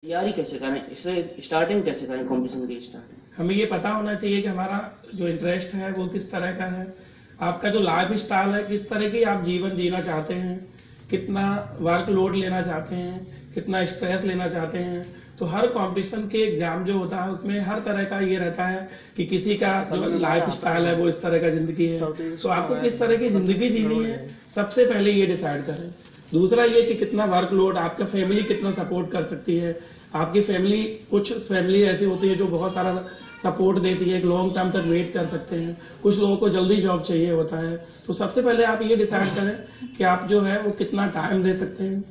तैयारी कैसे करें, इससे स्टार्टिंग कैसे करें कंपटीशन की स्टार्टिंग? हमें ये पता होना चाहिए कि हमारा जो इंटरेस्ट है वो किस तरह का है, आपका जो लाइफ स्टाइल है किस तरह की आप जीवन जीना चाहते हैं, कितना वर्कलोड लेना चाहते हैं, कितना स्ट्रेस लेना चाहते हैं। तो हर कंपटीशन के एग्जाम जो होता है उसमें हर तरह का ये रहता है कि किसी का जो लाइफ स्टाइल है वो इस तरह का जिंदगी है, तो आपको किस तरह की जिंदगी जीनी है सबसे पहले ये डिसाइड करें। दूसरा ये कि कितना वर्कलोड, आपका फैमिली कितना सपोर्ट कर सकती है। आपकी फैमिली, कुछ फैमिली ऐसी होती है जो बहुत सारा सपोर्ट देती है, एक लॉन्ग टर्म तक वेट कर सकते हैं, कुछ लोगों को जल्दी जॉब चाहिए होता है। तो सबसे पहले आप ये डिसाइड करें कि आप जो है वो कितना टाइम दे सकते हैं,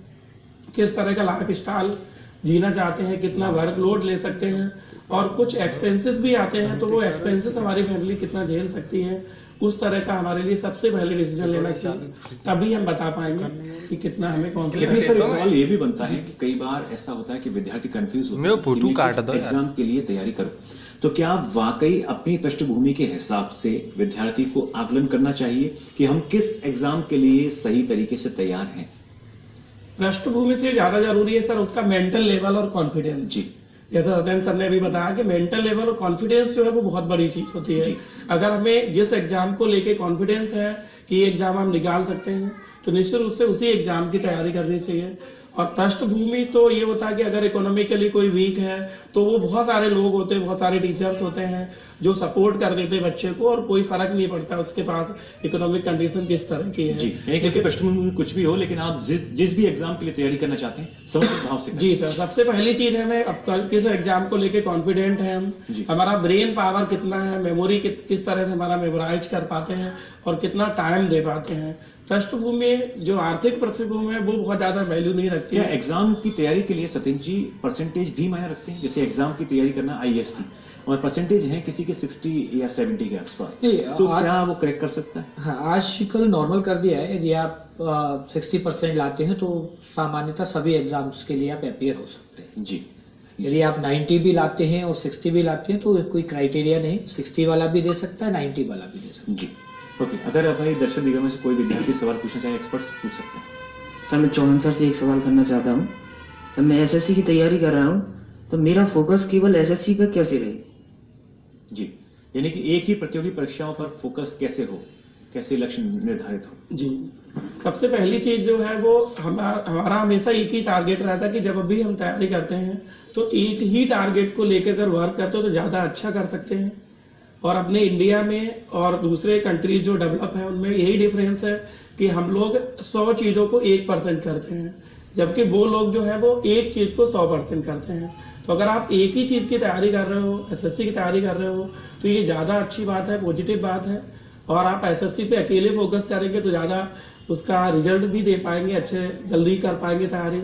किस तरह का लाइफ स्टाइल जीना चाहते हैं, कितना वर्कलोड ले सकते हैं, और कुछ एक्सपेंसेस भी आते हैं तो वो एक्सपेंसेस हमारी फैमिली कितना झेल सकती है, उस तरह का हमारे लिए सबसे पहले डिसीजन लेना चाहिए। तभी हम बता पाएंगे कि कितना हमें कौन सा। लेकिन सर एक सवाल ये भी बनता है कि कई बार ऐसा होता है कि विद्यार्थी कंफ्यूज होते हैं कि मैं किस एग्जाम के लिए तैयारी करूं, तो क्या वाकई अपनी पृष्ठभूमि के हिसाब से विद्यार्थी को आकलन करना चाहिए कि हम किस एग्जाम के लिए सही तरीके से तैयार हैं? पृष्ठभूमि से ज्यादा जरूरी है सर उसका मेंटल लेवल और कॉन्फिडेंस। जी, जैसा सत्येंद्र सर ने अभी बताया कि मेंटल लेवल और कॉन्फिडेंस जो है वो बहुत बड़ी चीज होती है। जी। अगर हमें जिस एग्जाम को लेके कॉन्फिडेंस है कि ये एग्जाम हम निकाल सकते हैं तो निश्चित रूप से उसी एग्जाम की तैयारी करनी चाहिए। और पृष्ठभूमि तो ये होता है कि अगर इकोनॉमिकली कोई वीक है तो वो बहुत सारे लोग होते हैं, बहुत सारे टीचर्स होते हैं जो सपोर्ट कर देते हैं बच्चे को, और कोई फर्क नहीं पड़ता उसके पास इकोनॉमिक कंडीशन किस तरह की है। जी, नहीं क्योंकि पृष्ठभूमि में कुछ भी हो, लेकिन आप जिस भी एग्जाम के लिए तैयारी करना चाहते हैं समर्पित भाव से करें। जी सर, सबसे पहली चीज है हमें अब किस एग्जाम को लेके कॉन्फिडेंट है हम, जी। हमारा ब्रेन पावर कितना है, मेमोरी किस तरह से हमारा मेमोराइज कर पाते हैं और कितना टाइम दे पाते हैं। पृष्ठभूमि, जो आर्थिक पृष्ठभूमि है वो बहुत ज्यादा वैल्यू नहीं रखती क्या है। एग्जाम की तैयारी के लिए सत्येंद्र जी परसेंटेज भी मायने रखते हैं? जैसे एग्जाम की तैयारी करना आईएएस की, और परसेंटेज है किसी के 60 या 70 के आसपास, तो क्या वो क्रैक कर सकता है? हाँ, आजकल नॉर्मल कर दिया है। यदि आप 60% लाते हैं तो सामान्यतः सभी एग्जाम्स के लिए आप अपियर हो सकते हैं। जी, यदि आप 90 भी लाते हैं और 60 भी लाते हैं तो कोई क्राइटेरिया नहीं, 60 वाला भी दे सकता है, 90 वाला भी दे सकता है। जी, ओके। अगर हमारे दर्शक दिग्गज में से कोई विद्यार्थी सवाल पूछना चाहे, एक्सपर्ट्स पूछ सकते हैं। सर मैं चौहान सर से एक सवाल करना चाहता हूँ। सर मैं एसएससी की तैयारी कर रहा हूँ तो मेरा फोकस केवल एसएससी पे कैसे रहे? जी, यानी कि एक ही प्रतियोगी परीक्षाओं पर फोकस कैसे हो, कैसे लक्ष्य निर्धारित हो? जी, सबसे पहली चीज जो है वो हमारा हमेशा एक ही टारगेट रहता है कि जब भी हम तैयारी करते हैं तो एक ही टारगेट को लेकर अगर वर्क करते हो तो ज्यादा अच्छा कर सकते हैं। और अपने इंडिया में और दूसरे कंट्रीज जो डेवलप है उनमें यही डिफरेंस है कि हम लोग 100 चीजों को 1% करते हैं, जबकि वो लोग जो है वो एक चीज को 100% करते हैं। तो अगर आप एक ही चीज की तैयारी कर रहे हो, एसएससी की तैयारी कर रहे हो, तो ये ज्यादा अच्छी बात है, पॉजिटिव बात है। और आप एसएससी पे अकेले फोकस करेंगे तो ज्यादा उसका रिजल्ट भी दे पाएंगे, अच्छे जल्दी कर पाएंगे तैयारी।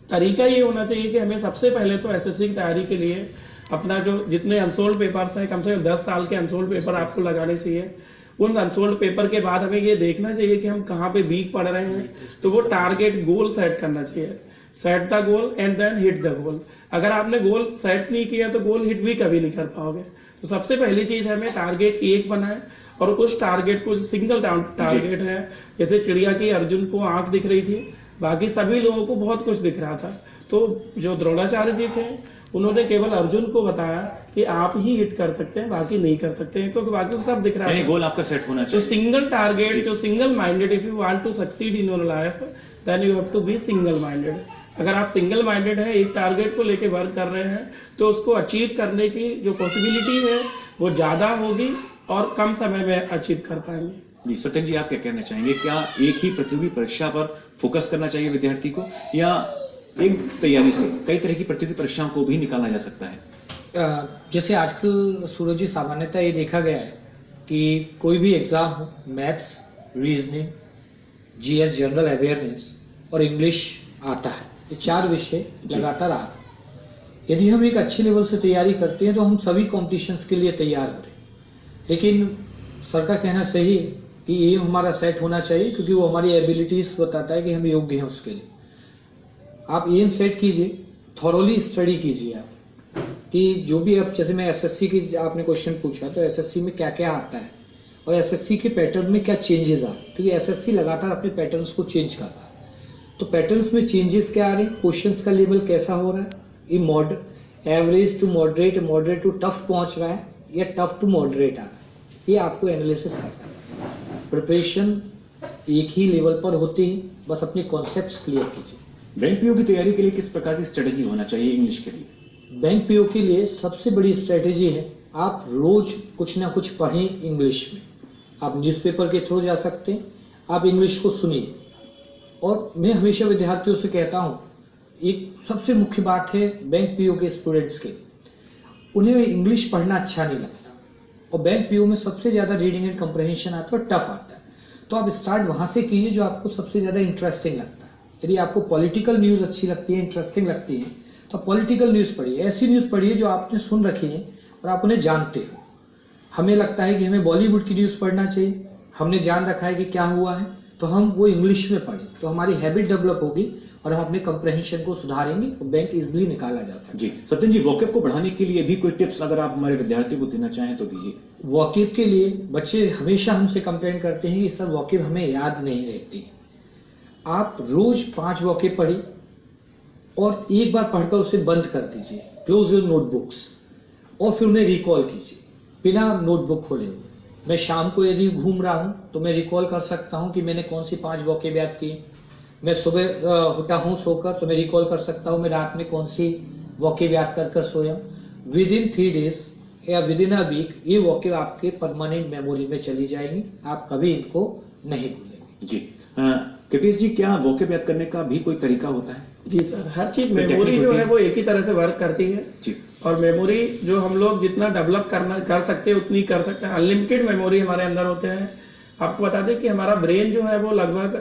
तरीका ये होना चाहिए कि हमें सबसे पहले तो एसएससी की तैयारी के लिए अपना जो जितने अनसोल्ड पेपर्स हैं, कम से कम 10 साल के अनसोल्ड पेपर आपको लगाने चाहिए। उन अनसोल्ड पेपर के बाद हमें ये देखना चाहिए कि हम कहाँ पे वीक पड़ रहे हैं, तो वो टारगेट गोल सेट करना चाहिए। Set the goal and then hit the goal. अगर आपने गोल सेट नहीं किया तो गोल हिट भी कभी नहीं कर पाओगे। तो सबसे पहली चीज है हमें टारगेट एक बनाए, और उस टारगेट को सिंगल टारगेट है। जैसे चिड़िया की अर्जुन को आंख दिख रही थी, बाकी सभी लोगों को बहुत कुछ दिख रहा था, तो जो द्रोणाचार्य जी थे उन्होंने केवल अर्जुन को बताया कि आप ही हिट कर सकते हैं, बाकी नहीं कर सकते हैं, क्योंकि बाकी को सब दिख रहा है। गोल आपका सेट होना तो चाहिए। सिंगल टारगेट, जो single minded, if you want to succeed in your life then you have to be single minded. अगर आप सिंगल माइंडेड है, एक टारगेट को लेके वर्क कर रहे हैं, तो उसको अचीव करने की जो पॉसिबिलिटी है वो ज्यादा होगी और कम समय में अचीव कर पाएंगे। जी, सत्येंद्र जी आप क्या कहना चाहेंगे? क्या एक ही प्रतियोगी परीक्षा पर फोकस करना चाहिए विद्यार्थी को, या एक तैयारी से कई तरह की प्रतियोगी परीक्षाओं को भी निकाला जा सकता है? जैसे आजकल सूरज जी सामान्यतः ये देखा गया है कि कोई भी एग्जाम हो, maths, reasoning, GS general awareness और इंग्लिश आता है, ये 4 विषय लगातार आ रहे हैं। यदि हम एक अच्छे लेवल से तैयारी करते हैं तो हम सभी कॉम्पिटिशन्स के लिए तैयार हो रहे हैं। लेकिन सर का कहना सही है कि एम हमारा सेट होना चाहिए, क्योंकि वो हमारी एबिलिटीज बताता है कि हम योग्य हैं उसके लिए। आप एम सेट कीजिए, थॉरोली स्टडी कीजिए आप कि जो भी आप, जैसे मैं एसएससी की आपने क्वेश्चन पूछा, तो एसएससी में क्या क्या आता है और एसएससी के पैटर्न में क्या चेंजेस आ रहे हैं, क्योंकि एसएससी लगातार अपने पैटर्न्स को चेंज कर रहा है। तो पैटर्न्स में चेंजेस क्या आ रहे हैं, क्वेश्चंस का लेवल कैसा हो रहा है, ये average to moderate, moderate to tough पहुंच रहा है या टफ टू मॉडरेट आ रहा है, ये आपको एनालिसिस करना है। प्रिपरेशन एक ही लेवल पर होती है, बस अपने कॉन्सेप्ट्स क्लियर कीजिए। बैंक पीओ की तैयारी के लिए किस प्रकार की स्ट्रेटेजी होना चाहिए इंग्लिश के लिए? बैंक पीओ के लिए सबसे बड़ी स्ट्रेटेजी है, आप रोज कुछ ना कुछ पढ़ें इंग्लिश में। आप न्यूज़पेपर के थ्रू जा सकते हैं, आप इंग्लिश को सुनिए। और मैं हमेशा विद्यार्थियों से कहता हूँ, एक सबसे मुख्य बात है बैंक पीओ के स्टूडेंट्स के, उन्हें इंग्लिश पढ़ना अच्छा नहीं लगता, और बैंक पीओ में सबसे ज़्यादा रीडिंग एंड कंप्रहेंशन आता है और टफ आता है। तो आप स्टार्ट वहाँ से कीजिए जो आपको सबसे ज़्यादा इंटरेस्टिंग लगता है। यदि आपको पॉलिटिकल न्यूज़ अच्छी लगती है, इंटरेस्टिंग लगती है, तो पॉलिटिकल न्यूज़ पढ़िए, ऐसी न्यूज़ पढ़िए जो आपने सुन रखी है और आप उन्हें जानते हो। हमें लगता है कि हमें बॉलीवुड की न्यूज़ पढ़ना चाहिए, हमने जान रखा है कि क्या हुआ है, तो हम वो इंग्लिश में पढ़ें, तो हमारी हैबिट डेवलप होगी और हम अपने कंप्रहेंशन को सुधारेंगे और बैंक इजीली निकाला जा सकता है। जी सत्यन जी, वोकैब को बढ़ाने के लिए भी कोई टिप्स अगर आप हमारे विद्यार्थियों को देना चाहें तो दीजिए। वोकैब के लिए बच्चे हमेशा हमसे कंप्लेंट करते हैं कि सर वोकैब हमें याद नहीं रहती। आप रोज 5 वोकैब पढ़िए और एक बार पढ़कर उसे बंद कर दीजिए, क्लोज योर नोटबुक्स, और फिर उन्हें रिकॉल कीजिए बिना नोटबुक खोले हुए। मैं शाम को यदि घूम रहा हूं तो मैं रिकॉल कर सकता हूं कि मैंने कौन सी 5 वोकैब याद किए। मैं सुबह उठा हूं सोकर तो मैं रिकॉल कर सकता हूं मैं रात में कौन सी वोकैब याद कर सोया। विद इन 3 डेज या विद इन अ वीक ये वोकैब आपके परमानेंट मेमोरी में चली जाएंगी, आप कभी इनको नहीं भूलेंगे। जी कपीस जी, क्या वोकैब याद करने का भी कोई तरीका होता है? जी सर, हर चीज मेमोरी जो है वो एक ही तरह से वर्क करती है जी। और मेमोरी जो हम लोग जितना डेवलप कर सकते हैं उतनी कर सकते हैं। अनलिमिटेड मेमोरी हमारे अंदर होते हैं। आपको बता दें कि हमारा ब्रेन जो है वो लगभग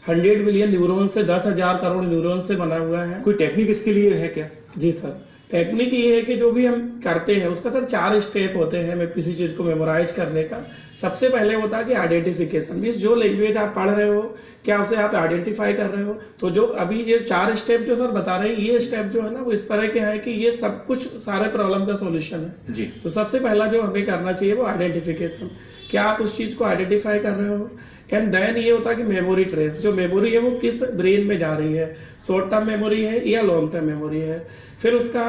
100 बिलियन न्यूरॉन्स से 10,000 करोड़ न्यूरॉन्स से बना हुआ है। कोई टेक्निक इसके लिए है क्या? जी सर, टेक्निक ये है कि जो भी हम करते हैं उसका सर 4 स्टेप होते हैं मैं किसी चीज को मेमोराइज करने का। सबसे पहले होता है कि आइडेंटिफिकेशन, मीन्स जो लैंग्वेज आप पढ़ रहे हो क्या उसे आप आइडेंटिफाई कर रहे हो। तो जो अभी ये 4 स्टेप जो सर बता रहे हैं, ये स्टेप जो है ना वो इस तरह के हैं कि ये सब कुछ सारे प्रॉब्लम का सॉल्यूशन है जी। तो सबसे पहला जो हमें करना चाहिए वो आइडेंटिफिकेशन, क्या आप उस चीज को आइडेंटिफाई कर रहे हो। एंड देन ये होता है कि मेमोरी ट्रेस, जो मेमोरी है वो किस ब्रेन में जा रही है, शॉर्ट टर्म मेमोरी है या लॉन्ग टर्म मेमोरी है। फिर उसका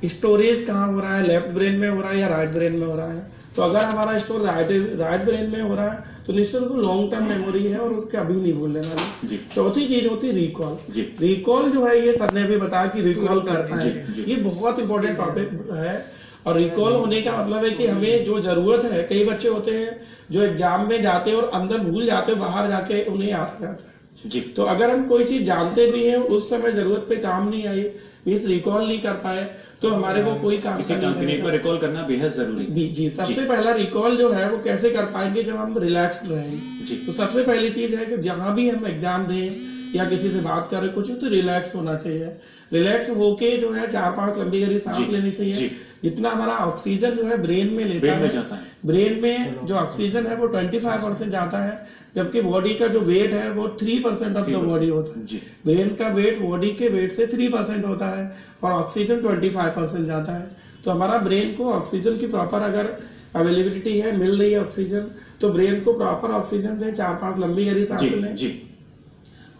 स्टोरेज कहाँ हो रहा है, लेफ्ट ब्रेन में हो रहा है या राइट ब्रेन में हो रहा है। तो अगर हमारा स्टोर राइट ब्रेन में हो रहा है तो निश्चित रूप से लॉन्ग टर्म मेमोरी है और उसके अभी नहीं भूलने वाली। चौथी चीज होती है रिकॉल। रिकॉल जो है ये सर ने भी बताया कि रिकॉल करना है, ये बहुत इंपॉर्टेंट टॉपिक है। और रिकॉल होने का मतलब है कि हमें जो जरूरत है, कई बच्चे होते हैं जो एग्जाम में जाते हैं और अंदर भूल जाते हैं, बाहर जाके उन्हें याद रहता है जी। तो अगर हम कोई चीज जानते भी हैं उस समय जरूरत पे काम नहीं आई, मीन्स रिकॉल नहीं कर पाए, तो हमारे को कोई काम नहीं पर रिकॉल करना बेहद जरूरी। जी सबसे पहला रिकॉल जो है वो कैसे कर पाएंगे, जब हम रिलैक्स रहेंगे। तो सबसे पहली चीज है कि जहां भी हम एग्जाम दें या किसी से बात करें कुछ तो रिलैक्स होना चाहिए। रिलैक्स होके जो है 4-5 लंबी गहरी सांस लेनी चाहिए। जितना हमारा ऑक्सीजन जो है ब्रेन में लेता है, ब्रेन में जो ऑक्सीजन है वो 25% जाता है, जबकि बॉडी का जो वेट है वो 3% ऑफ द बॉडी होता है। ब्रेन का वेट बॉडी के वेट से 3% होता है और ऑक्सीजन 25% जाता है। तो हमारा ब्रेन को ऑक्सीजन की प्रॉपर अगर अवेलेबिलिटी है, मिल रही है ऑक्सीजन, तो ब्रेन को प्रॉपर ऑक्सीजन दें, 4-5 लंबी गहरी सांस लें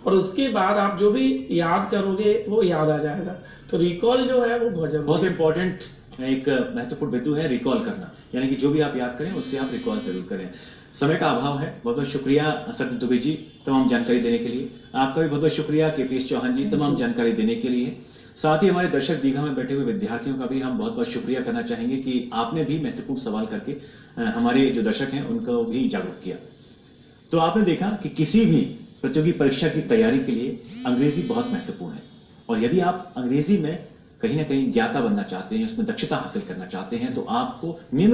और उसके बाद आप जो भी याद करोगे वो याद आ जाएगा। तो रिकॉल जो है वो बहुत इंपॉर्टेंट एक महत्वपूर्ण बिंदु है रिकॉल करना, यानी कि जो भी आप याद करें उससे आप रिकॉल जरूर करें। समय का अभाव है, बहुत बहुत शुक्रिया सत्यन दुबे जी तमाम जानकारी देने के लिए। आपका भी बहुत बहुत शुक्रिया केपीएस चौहान जी तमाम जानकारी देने के लिए। साथ ही हमारे दर्शक दीघा में बैठे हुए विद्यार्थियों का भी हम बहुत बहुत शुक्रिया करना चाहेंगे कि आपने भी महत्वपूर्ण सवाल करके हमारे जो दर्शक हैं उनको भी जागरूक किया। तो आपने देखा कि किसी भी प्रतियोगी परीक्षा की तैयारी के लिए अंग्रेजी बहुत महत्वपूर्ण है, और यदि आप अंग्रेजी में कहीं ना कहीं ज्ञाता बनना चाहते हैं, उसमें दक्षता हासिल करना चाहते हैं, तो आपको नियमित